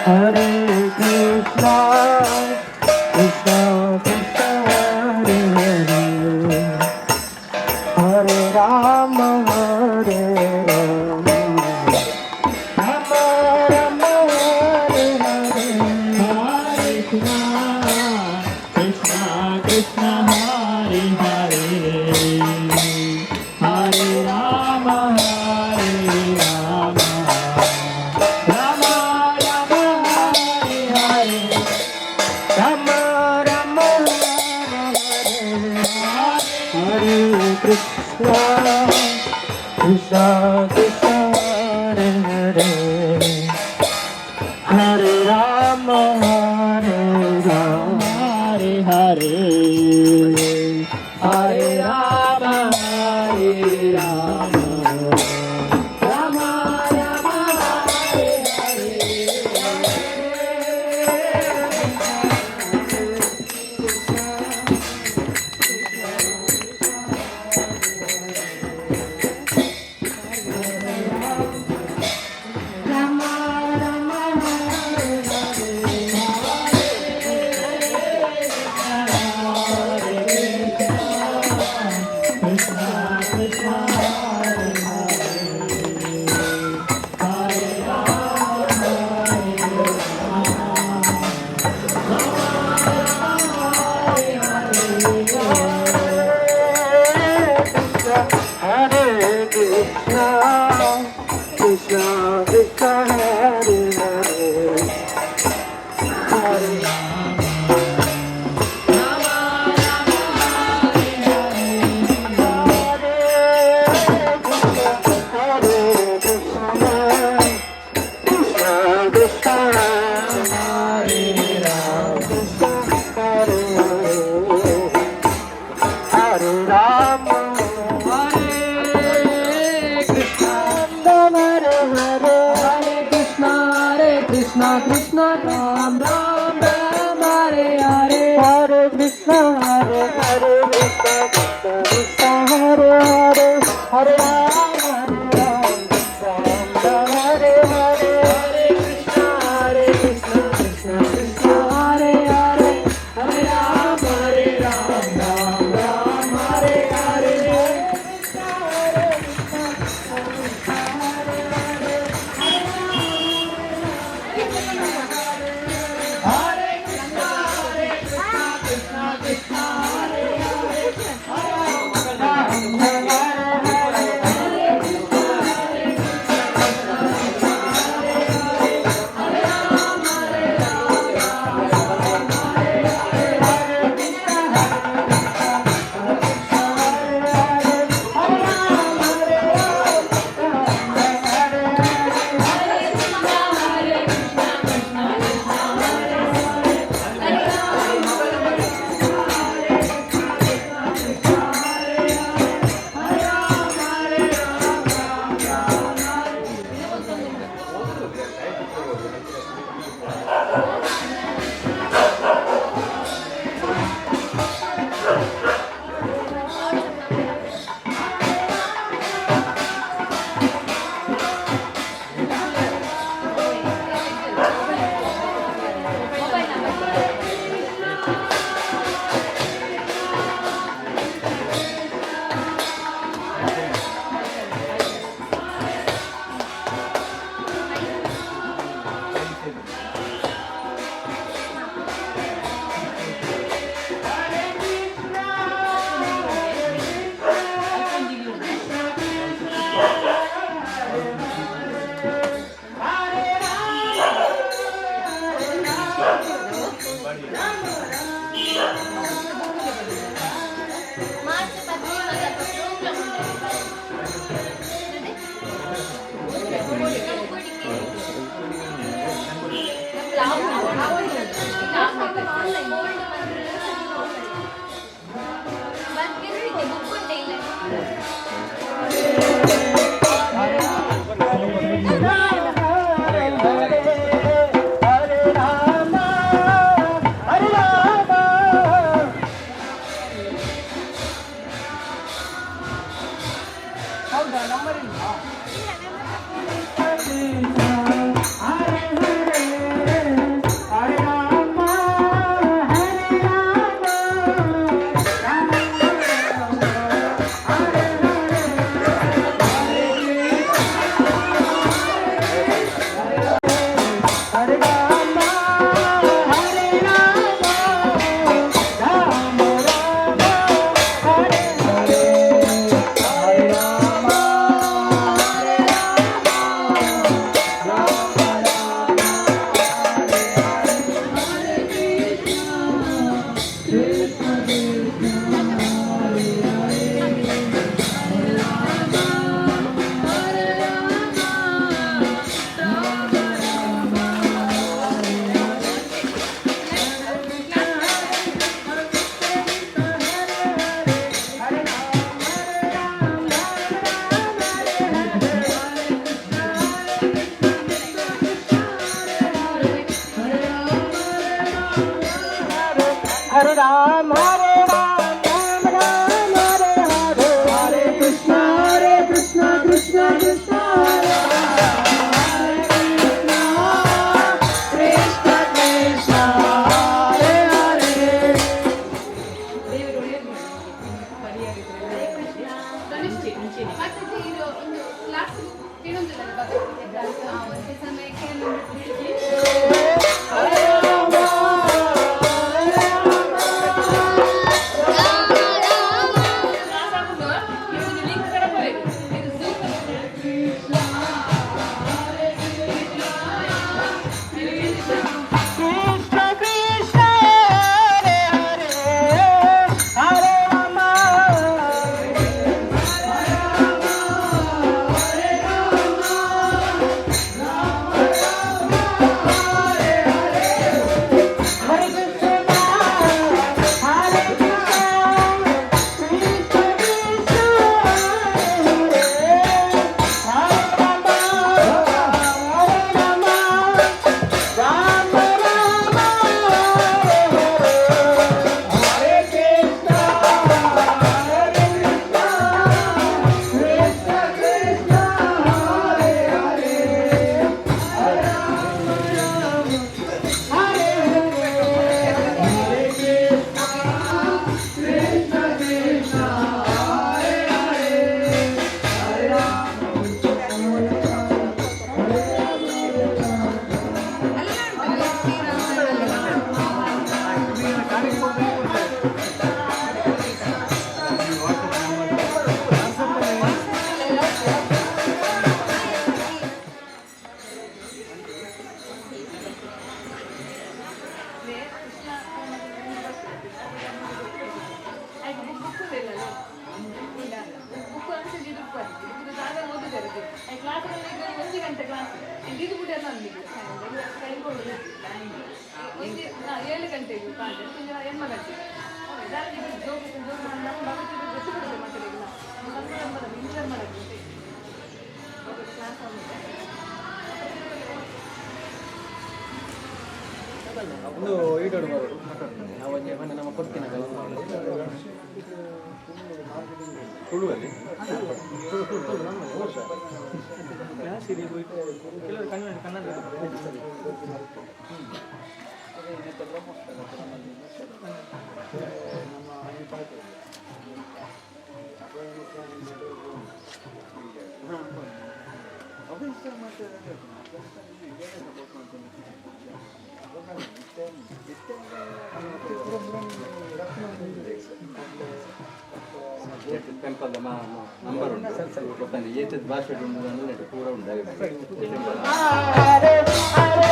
Hare Krishna, Krishna Krishna, Hare Hare, Hare Rama, Hare Rama, Rama Rama, Hare Hare, Hare Krishna, Krishna Krishna, Hare Hare, Hare Rama, Hare Rama, Rama Rama, Hare Hare, Rama Rama, Hare Krishna, Krishna Krishna, Hare Hare, Hare Rama, Hare Rama, Hare Hare, Hare Rama, Hare Rama, Rama Rama, Hare Hare Krishna, Krishna Krishna, Hare Hare, Hare Hare Krishna, Krishna Krishna, Hare Rama, Krishna Ram Ram Ram Hare Hare, Hare Krishna, Hare Hare, Krishna Krishna, Krishna Hare Hare, Hare Rama, Hare Hare, Hare Krishna, Hare Krishna, Krishna Krishna, Hare Hare, Hare Ram, Hare Ram, Ram Ram, Hare Hare. Ram, Hare Ram, Ram Ram, Hare Hare. Hare Krishna, Krishna Krishna, Hare Krishna, Krishna Krishna, Hare Hare. Krishna Krishna, Hare Hare, Hare Rama, Hare Krishna, Hare Krishna, Krishna Krishna, Hare Hare, Hare Rama, Rama Rama, Hare Hare. Hare Krishna, Krishna Krishna, Hare Hare. ಏಳು ಗಂಟೆಗೆ ಎಮ್ಮ ಗಂಟೆಗೆ ಒಂದು ಈಡೋಡು ಬರೋದು ನಾವು ನಮ್ಮ ಕೊಡ್ತೀನಿ ತುಳುವಲ್ಲಿ ಕೆಲವರು Kannada temple number ಉಂಟು ಗೊತ್ತಾನೆ ಏತದ ಭಾಷೆ ಉಂಟು ಅಂದರೆ ಪೂರ ಉಂಟು Hare Hare, Hare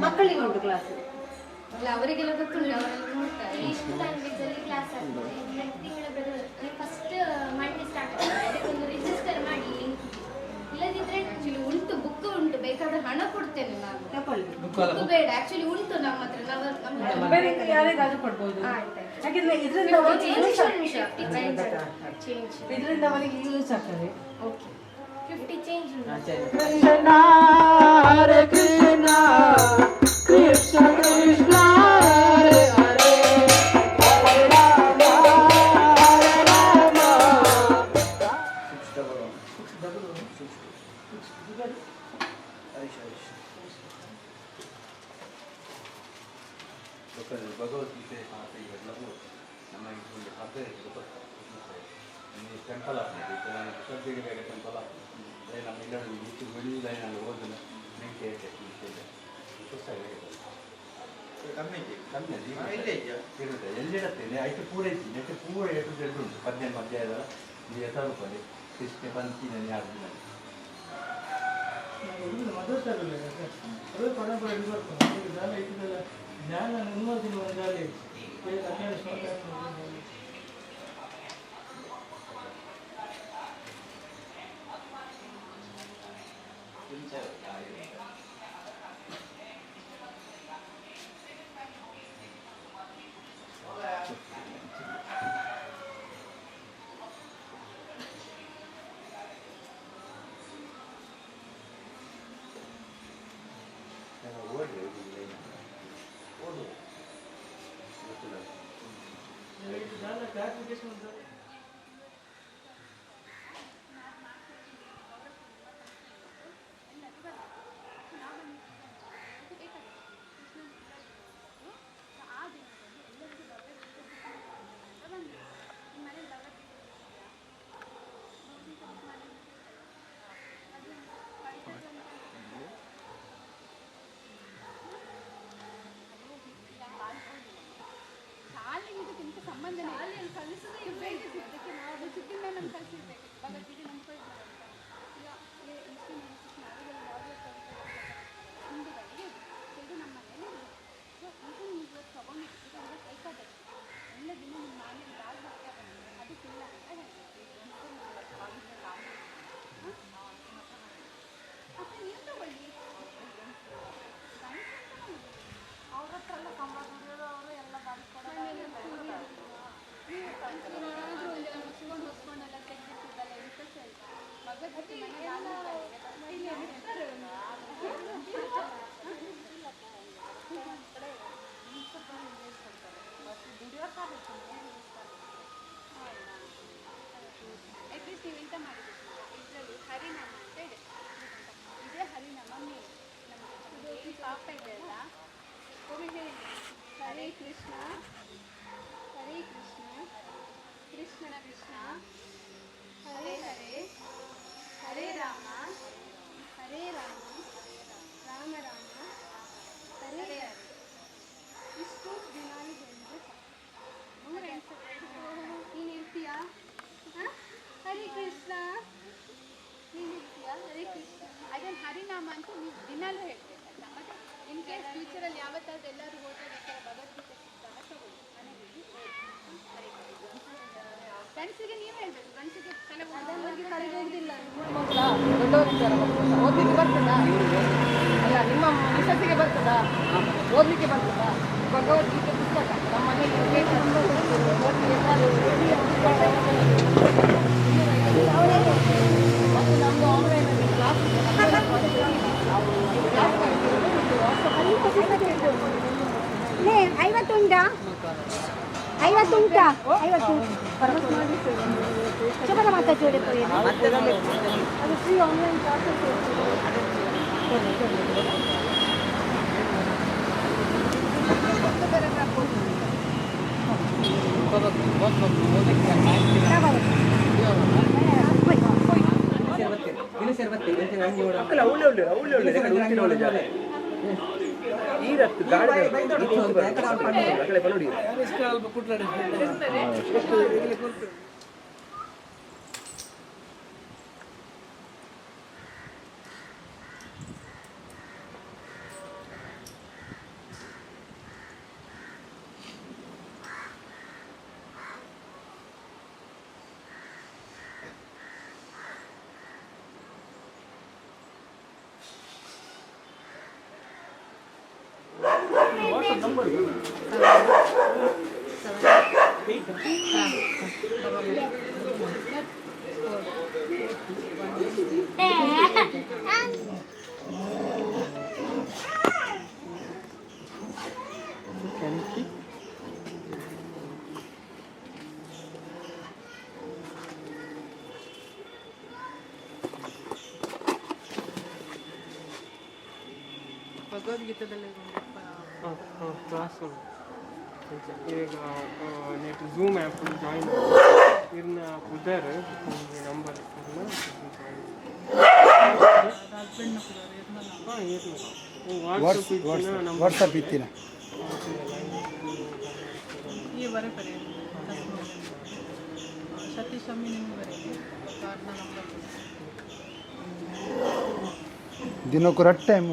ಮಕ್ಕಳಿಗೆ ಉಂಟು ಕ್ಲಾಸ್ ಅಲ್ಲ ಅವರಿಗೆಲ್ಲ ಗೊತ್ತುಂಟು ಅವರೆಲ್ಲ ನೋಡ್ತಾರೆ ಎಷ್ಟು ಲ್ಯಾಂಗ್ವೇಜ್ ಅಲ್ಲಿ ಕ್ಲಾಸ್ ಆಗ್ತದೆ ತಿಂಗಳ ಫಸ್ಟ್ ಮಂಡೇ ಸ್ಟಾರ್ಟ್ ಆಗ್ತದೆ ಅದಕ್ಕೊಂದು ರಿಜಿಸ್ಟರ್ ಮಾಡಿ ಲಿಂಕ್ ಇಲ್ಲದಿದ್ರೆ ಆಕ್ಚುಲಿ ಉಂಟು ಬುಕ್ ಉಂಟು ಬೇಕಾದ್ರೆ ಹಣ ಕೊಡ್ತೇನೆ ನಾನು ಬುಕ್ ಬೇಡ ಆಕ್ಚುಲಿ ಉಂಟು ನಮ್ಮ ಹತ್ರ ನಾವು ಯಾರಿಗಾದ್ರೂ ಕೊಡ್ಬೋದು ಯಾಕಂದ್ರೆ ಇದರಿಂದ ಅವರಿಗೆ ಯೂಸ್ ಆಗ್ತದೆ okay 50 change Krishna, Hare Krishna, Krishna Krishna, Hare Hare, Hare Rama, Hare Rama. Bhagavad Gita ಇವೆಲ್ಲವೂ ನಮ್ಮ ಒಂದು ಹಬ್ಬ ಟೆಂಪಲ್ ಆಗ್ತದೆ ಶ್ರದ್ಧೆಗೆ ಬೇಗ ಟೆಂಪಲ್ ಆಗ್ತದೆ ನಮ್ಮ ಇಲ್ಲೊಂದು ಇಷ್ಟು ಬೆಳೆಯುವುದಾಗಿ ನಾನು ಓದಲು ನಿಂಗೆ ಕಮ್ಮಿ ಇರುತ್ತೆ ಎಲ್ಲಿಡತ್ತೇನೆ ಐಟು ಪೂರ ಇದ್ದೀನಿ ಪೂರ ಎಷ್ಟು ಉಂಟು 18 ಅಧ್ಯಾಯದ dia tahu pada sistem banti dan yang ada. ಅದು ಪಣ ಪಡಿ ಬರ್ತಾರೆ ಜಾಲ ಇಟ್ಟಿದ್ದಲ್ಲ ಜ್ಞಾನ ನಿಮ್ಮದಿನ ಒಂದು ಜಾಲಿ ಅಜ್ಞಾನ ಜಾಲ ಕ್ಲಾರಿಫಿಕೇಶನ್ ಅಂತ हरे कृष्णा कृष्ण कृष्ण हरे हरे हरे राम राम राम हरे हरे इಷ್ಟು ದಿನ ಹೇಳಿದ್ರೆ ಮೂರು ನೀನು ಇರ್ತೀಯಾ ಹರೇ ಕೃಷ್ಣ ನೀನು ಇರ್ತೀಯಾ ಹರೇ ಕೃಷ್ಣ ಅದನ್ನು ಹರಿನಾಮ ಅಂತ ನೀವು ದಿನಾಲೂ ಹೇಳ್ಬೇಕಲ್ಲ ಮತ್ತೆ ಇನ್ ಕೇಸ್ ಫ್ಯೂಚರಲ್ಲಿ ಯಾವತ್ತಾದ್ರೂ ಎಲ್ಲರೂ ಹೋದಾಗ ಭಗವದ್ಗೀತೆ ಸಿಗ್ತಾಗ ತಗೊಳ್ಳಿ ಮನೆಯಲ್ಲಿ ಹರೇ ಫ್ರೆಂಡ್ಸಿಗೆ ನೀವು ಹೇಳ್ಬೇಕು ಫ್ರೆಂಡ್ಸಿಗೆ ಕೆಲವು ಕಲಿಯೋದಿಲ್ಲ ಓದ್ಲಿಕ್ಕೆ ಬರ್ತದಾ ಅಲ್ಲ ನಿಮ್ಮ ಮಿಸಸ್ಸಿಗೆ ಬರ್ತದಾ ಓದ್ಲಿಕ್ಕೆ ಬರ್ತದಾ ಭಗವದ್ಗೀತೆ ಪುಸ್ತಕ ನಮ್ಮ ಮನೆಗೆ ಓದಿ ಎಲ್ಲರೂ ಮತ್ತು ನಮ್ಮದು ಆನ್ಲೈನಲ್ಲಿ ಕ್ಲಾಸ್ ಐವತ್ತುಂಟಾ ಐವತ್ತುಂಟಾ ಐವತ್ತು ಚಮನ ಮಾತಾಡಿ ಅದು ಫ್ರೀ ಆನ್ಲೈನ್ ಕ್ಲಾಸಸ್ ಭಗವದ್ಗೀತೆದಲ್ಲಿ ಕ್ಲಾಸ್ ಈಗ ನೆಕ್ಸ್ಟ್ ಝೂಮ್ ಆ್ಯಪ್ ಜಾಯಿನ್ ಇರ್ನ ಉದರ್ ನಂಬರ್ ವಾಟ್ಸಪ್ ಇತ್ತಿನ ये बरे परे सतीश ದಿನಕ್ಕೂ ರಟ್ ಟೈಮ್